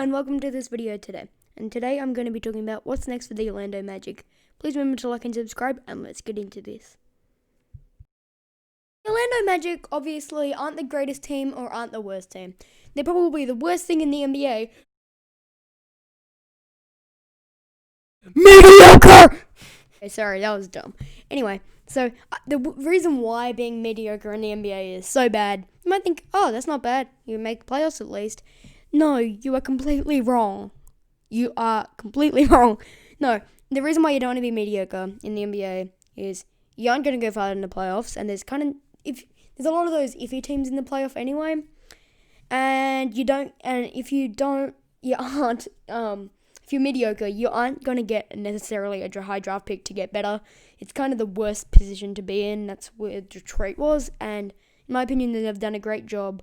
and welcome to this video today. And today I'm going to be talking about what's next for the Orlando Magic. Please remember to like and subscribe, and let's get into this. The Orlando Magic obviously aren't the greatest team or aren't the worst team. They're probably the worst thing in the NBA. Mediocre! Okay, sorry, that was dumb. Anyway, so the reason why being mediocre in the NBA is so bad, you might think, oh, that's not bad. You make playoffs at least. No, you are completely wrong. You are completely wrong. No, the reason why you don't want to be mediocre in the NBA is you aren't going to go far in the playoffs, and there's a lot of those iffy teams in the playoff anyway, if you're mediocre, you aren't going to get necessarily a high draft pick to get better. It's kind of the worst position to be in. That's where Detroit was, and in my opinion, they've done a great job.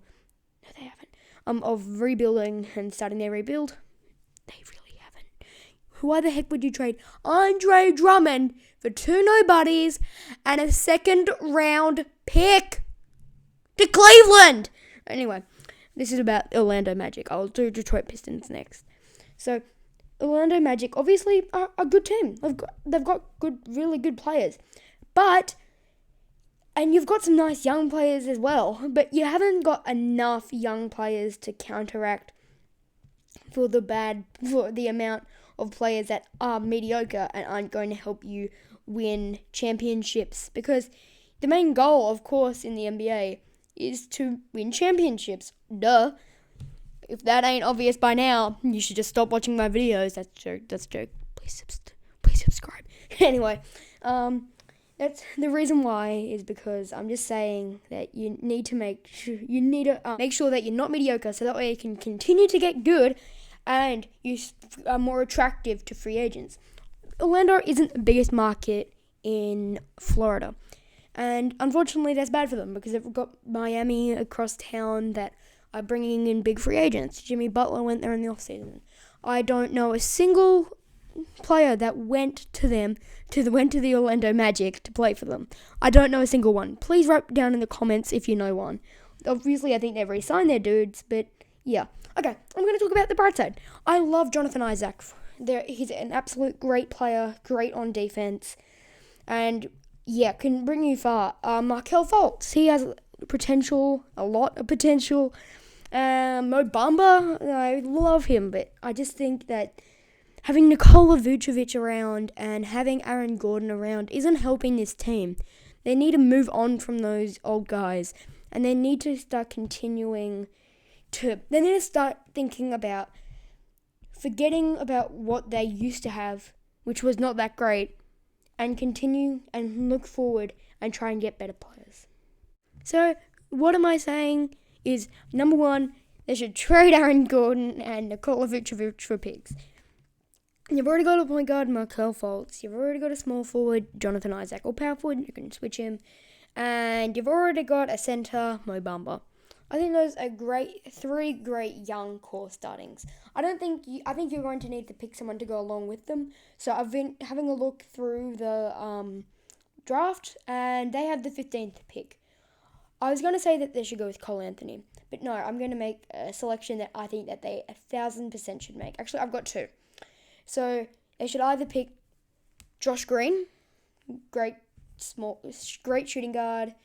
No, they haven't. Of rebuilding and starting their rebuild. They really haven't. Why the heck would you trade Andre Drummond for two nobodies and a second round pick to Cleveland? Anyway, this is about Orlando Magic. I'll do Detroit Pistons next. So, Orlando Magic obviously are a good team. They've got really good players. And you've got some nice young players as well, but you haven't got enough young players to counteract for the amount of players that are mediocre and aren't going to help you win championships. Because the main goal, of course, in the NBA is to win championships. Duh. If that ain't obvious by now, you should just stop watching my videos. That's a joke. Please subscribe. Anyway, that's the reason why is because I'm just saying that you need to make sure that you're not mediocre, so that way you can continue to get good and you are more attractive to free agents. Orlando isn't the biggest market in Florida, and unfortunately that's bad for them because they've got Miami across town that are bringing in big free agents. Jimmy Butler went there in the offseason. I don't know a single player that went to the Orlando Magic to play for them. I don't know a single one. Please write down in the comments if you know one. Obviously, I think they've re-signed their dudes, but yeah. Okay, I'm going to talk about the bright side. I love Jonathan Isaac. He's an absolute great player, great on defense, and yeah, can bring you far. Markelle Fultz, he has a lot of potential. Mo Bamba, I love him, but I just think that having Nikola Vucevic around and having Aaron Gordon around isn't helping this team. They need to move on from those old guys, and they need to start thinking about forgetting about what they used to have, which was not that great, and continue and look forward and try and get better players. So, what am I saying is, number one, they should trade Aaron Gordon and Nikola Vucevic for picks. You've already got a point guard, Markelle Fultz. You've already got a small forward, Jonathan Isaac. Or power forward, you can switch him. And you've already got a center, Mo Bamba. I think those are three great young core startings. I think you're going to need to pick someone to go along with them. So I've been having a look through the draft, and they have the 15th pick. I was going to say that they should go with Cole Anthony, but no, I'm going to make a selection that I think that they 1,000% should make. Actually, I've got two. So they should either pick Josh Green, great shooting guard.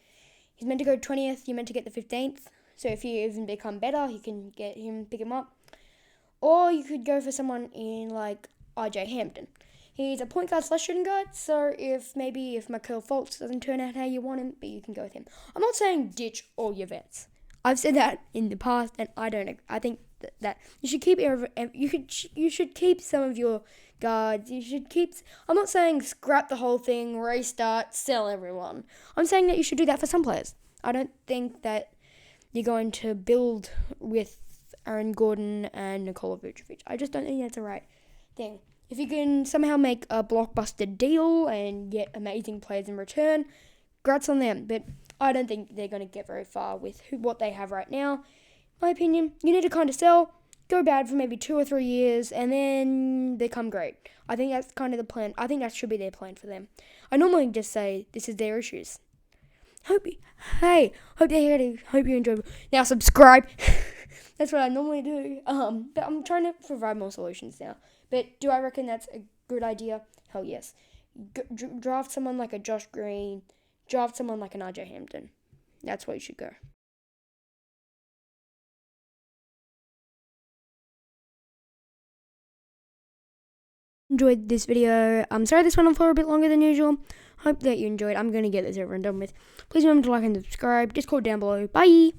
He's meant to go 20th. You're meant to get the 15th. So if you even become better, you can pick him up. Or you could go for someone in like RJ Hampton. He's a point guard / shooting guard. So if Markelle Fultz doesn't turn out how you want him, but you can go with him. I'm not saying ditch all your vets. I've said that in the past, and I don't. I think that you should keep you should keep some of your guards. I'm not saying scrap the whole thing, restart, sell everyone. I'm saying that you should do that for some players. I don't think that you're going to build with Aaron Gordon and Nikola Vucevic. I just don't think that's the right thing. If you can somehow make a blockbuster deal and get amazing players in return, congrats on them. But I don't think they're going to get very far with what they have right now. In my opinion, you need to kind of sell, go bad for maybe 2 or 3 years, and then become great. I think that's kind of the plan. I think that should be their plan for them. I normally just say this is their issues. Hope you enjoyed. Now subscribe. That's what I normally do. But I'm trying to provide more solutions now. But do I reckon that's a good idea? Hell yes. Draft someone like a Josh Green. Draft someone like an RJ Hampton. That's where you should go. Enjoyed this video. I'm sorry this went on for a bit longer than usual. Hope that you enjoyed. I'm going to get this over and done with. Please remember to like and subscribe. Discord down below. Bye.